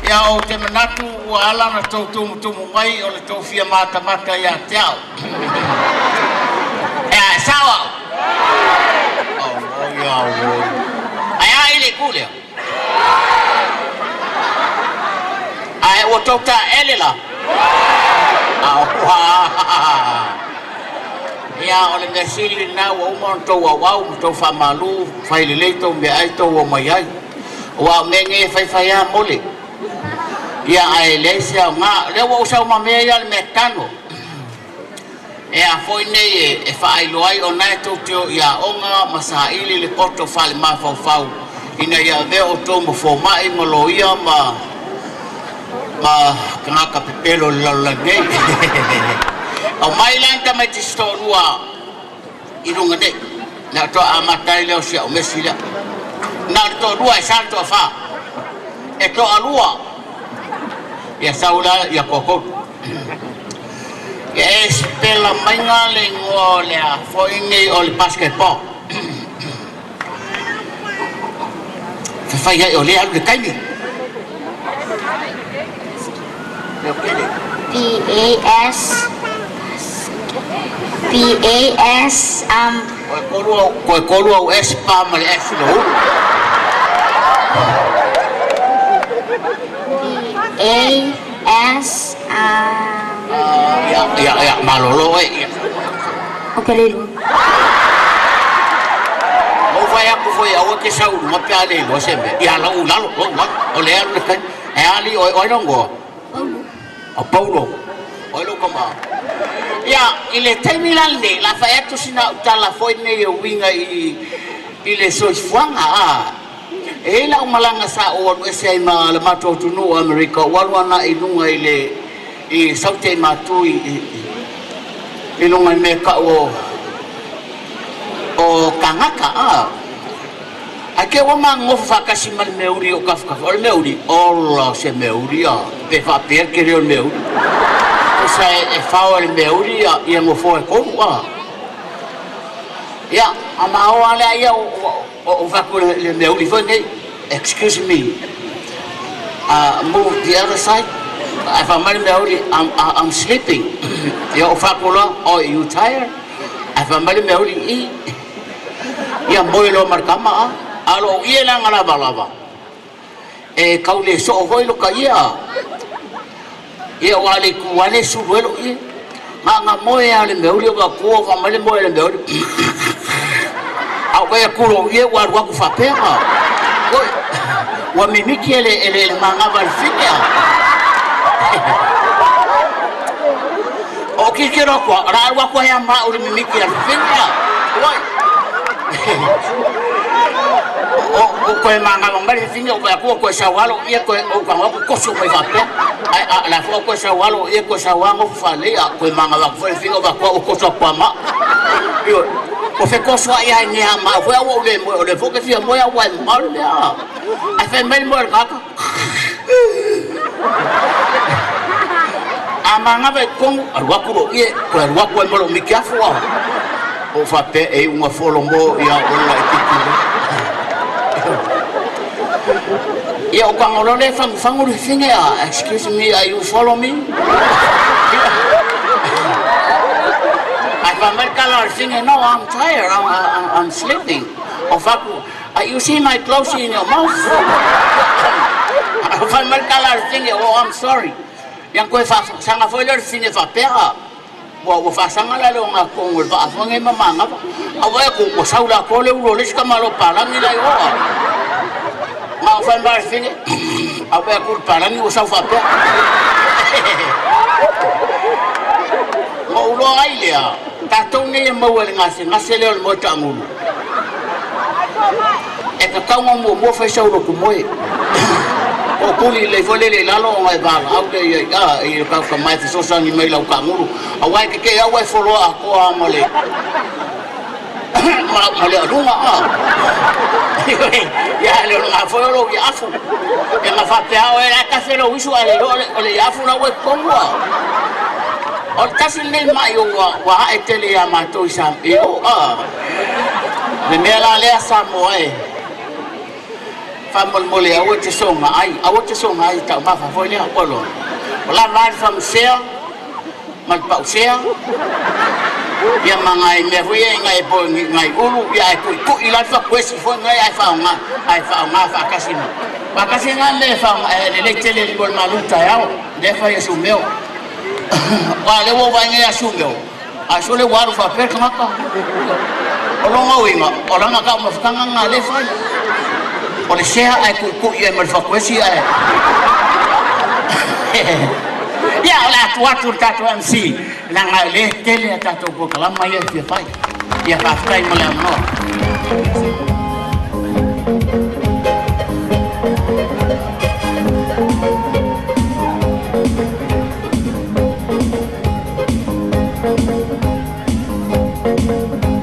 Ia o te manatu ua ala na tau tumu mai o le tau fia mata ia te au. Ea, sawa? Oh, ia o. Ai ele kule. Ai o tau ta ele la. Ia o le ngasili na ua umon tau awau, tau whamalu, whailelei tau mea ai tau o mai ai. Ua menge whaiwhai a mole. Ia ai lesia nga lewa usau mamea ia le metano. E a foi nei e whaailu ai o nai tōteo ia onga masaili le poto whale mawhau. Ina ia veo tomo fōmai malo ia ma kangaka Petelo lala nei. Au mai lanta mai te storua i runga nei. Na toa amatai leo sia o mesi lea. Na toa lua e santo a wha. E toa lua. Ia saula ia koko. Ia espela mainga le ngo lea foinei o le basketball. Fai ai o lea alu le kaimi. P-A-S Koe kolu au S pa ma le F lo ulu. P-A-S Ya malolo e. Oke lelu. O vai aku foi au ke sau ma pe ale lo sembe. Ya la ulalo o le alu le kai. E ali o longo. O Paulo. O lo koma. Ya ile taimilande la fa eto sina utala foi nei o winga i le soifanga a. E la umalanga sa o no se ma le mato tunu America walwana i lunga ile i saute matu i lunga me ka o kangaka a. Ake wa mango fa kasi mal meuri o kafka o meuri o se meuri a pe fa per ke o meuri. Sa e fao le meuri ia mo fo e kolu a. Ia, ama o ale ia o faku le meuri fo nei. Excuse me. Move the other side. If I'm meuri, I'm sleeping. Ia o faku la, oh, you tired? If I'm meuri ia moi lo markama a. Alo ia la lava. E kaule so o lo ka ia. Ia wale kuwane suwelo ia. Nga moe ale meuri wa kuo fa male moe ale meuri. Au kaya kulo ia wa ku fa pera. Oi. Wa mimiki ele manga va finia. O ki kero kwa ra wa kwa ya ma uri mimiki al finia. Oi. O koe manga mangari finia o koe sawalo ia koe o kwa ko koso mai va pe. La fo ko sa walo e ko sa wango fale a ko manga va fo fingo va ko so kwa ma yo o fe ko so ia ni ma fo o le fo ke fia mo ya wa mal ya a fe mel mo ka a manga ve ko alwa ko ie ko alwa ko mo mi ka fo o fa pe e unha folombo ia o la ekipu ia o kangolole fangu le finga. Excuse me, are you follow me? If I'm color singing, no, I'm tired, I'm sleeping. O faku, you see my clothes in your mouth? If I'm color singing, oh, I'm sorry. Yang koe sanga foi le singing fa pera. Wa fa sanga la lo nga kongol ba fa ngai mamanga. Awa ko saula ko le ulo le ska malo pala ni la yo. Ma fa mbar finge. Awa ko pala ni o sa fa pe. Mo ulo ai le. Ta tong ni mo wel ngase le mo tangulu. E ka ka mo fa sa ulo ko moi. O kuli le fole le lalo ngai ba au ke i ka mai so sa ni mai lau ka ngulu au ai ke au ai folo a ko amole male lunga ya le nga folo ya afu e nga fa pe au era ka felo wisu ale le afu na we konwa o kasi le mai wa etele ya mato isa e o le me la le sa mo e mole au te songa ai ta ma fa foi le apolo la vai fam sea mal pau sea ia mangai me hui ngai po ngai ulu ia ku ila fa kwesi foi ngai ai fa nga kasino le fa le tele gol maluta yao de fa ya Sūmeo wa le wo vai ngai Sūmeo a sole waru fa per maka olonga winga olanga ka ma fanga nga le fa o le sea ai ku ia mal fa kwesi ai ya la tu tatu MC nanga le tele tatu ko kala mai ya fa ya fa kai mo le no